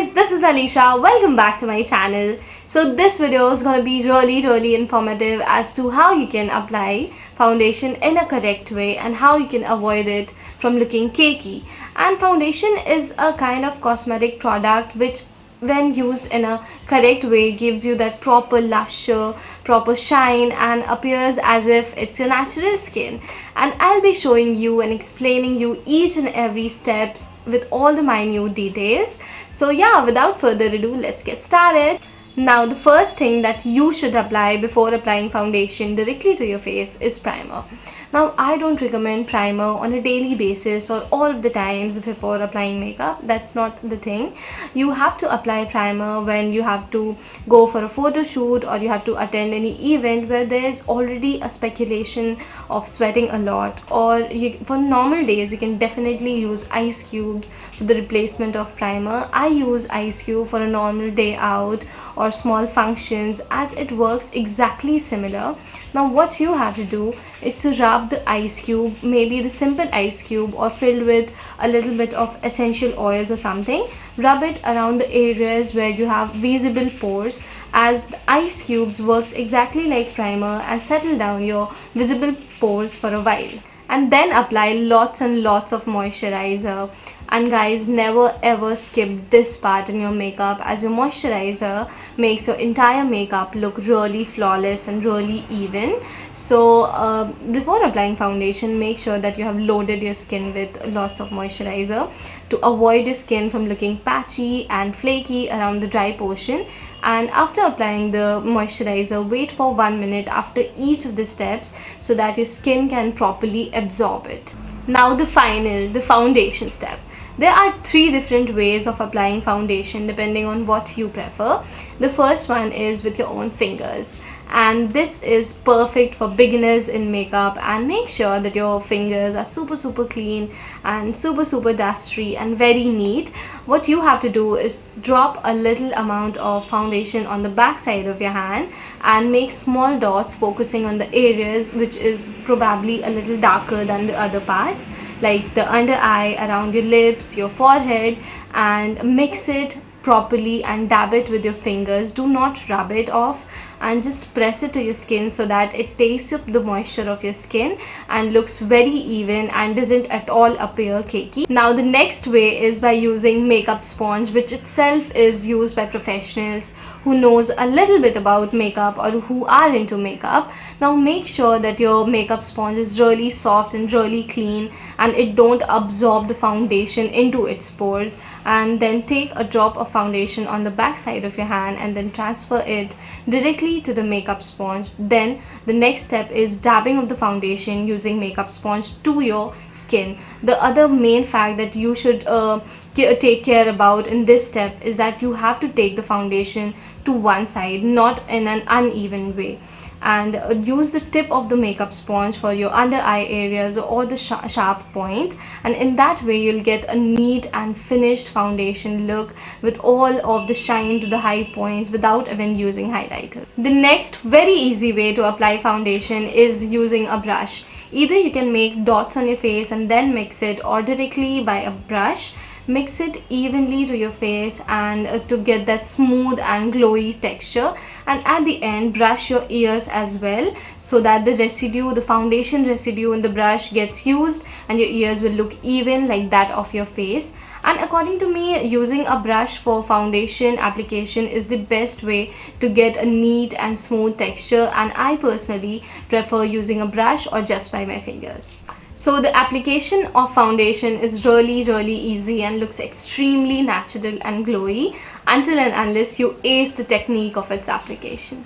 guys, this is Alisha. Welcome back to my channel. So this video is going to be really informative as to how you can apply foundation in a correct way and how you can avoid it from looking cakey. And foundation is a kind of cosmetic product which when used in a correct way gives you that proper lustre, proper shine and appears as if it's your natural skin. And I'll be showing you and explaining you each and every steps with all the minute details. So yeah, without further ado, let's get started. Now the first thing that you should apply before applying foundation directly to your face is primer. Now I don't recommend primer on a daily basis or all of the times before applying makeup. That's not the thing. You have to apply primer when you have to go for a photo shoot or you have to attend any event where there's already a speculation of sweating a lot, or for normal days you can definitely use ice cubes for the replacement of primer. I use ice cube for a normal day out or small functions as it works exactly similar. Now what you have to do is to rub the ice cube, maybe the simple ice cube or filled with a little bit of essential oils or something. Rub it around the areas where you have visible pores, as the ice cubes works exactly like primer and settle down your visible pores for a while. And then apply lots and lots of moisturizer. And guys, never ever skip this part in your makeup, as your moisturizer makes your entire makeup look really flawless and really even. So before applying foundation, make sure that you have loaded your skin with lots of moisturizer to avoid your skin from looking patchy and flaky around the dry portion. And after applying the moisturizer, wait for 1 minute after each of the steps so that your skin can properly absorb it. Now the foundation step. There are 3 different ways of applying foundation depending on what you prefer. The first one is with your own fingers, and this is perfect for beginners in makeup. And make sure that your fingers are super clean and super dust free and very neat. What you have to do is drop a little amount of foundation on the back side of your hand and make small dots focusing on the areas which is probably a little darker than the other parts, like the under eye, around your lips, your forehead, and mix it properly and dab it with your fingers. Do not rub it off, and just press it to your skin so that it takes up the moisture of your skin and looks very even and doesn't at all appear cakey. Now the next way is by using makeup sponge, which itself is used by professionals who knows a little bit about makeup or who are into makeup. Now make sure that your makeup sponge is really soft and really clean and it don't absorb the foundation into its pores. And then take a drop of foundation on the back side of your hand and then transfer it directly to the makeup sponge. Then the next step is dabbing of the foundation using makeup sponge to your skin. The other main fact that you should take care about in this step is that you have to take the foundation to one side, not in an uneven way, and use the tip of the makeup sponge for your under eye areas or the sharp point, and in that way you'll get a neat and finished foundation look with all of the shine to the high points without even using highlighter. The next very easy way to apply foundation is using a brush. Either you can make dots on your face and then mix it, or directly by a brush mix it evenly to your face and to get that smooth and glowy texture. And at the end, brush your ears as well so that the foundation residue in the brush gets used and your ears will look even like that of your face. And according to me, using a brush for foundation application is the best way to get a neat and smooth texture, and I personally prefer using a brush or just by my fingers. So the application of foundation is really easy and looks extremely natural and glowy until and unless you ace the technique of its application.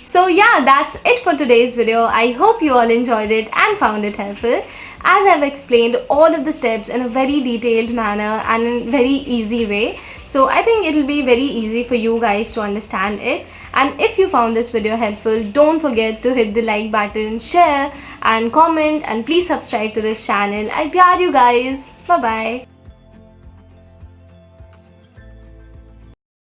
So yeah, that's it for today's video. I hope you all enjoyed it and found it helpful, as I've explained all of the steps in a very detailed manner and in very easy way. So I think it'll be very easy for you guys to understand it. And if you found this video helpful, don't forget to hit the like button, share and comment, and please subscribe to this channel. I pyar you guys. Bye bye.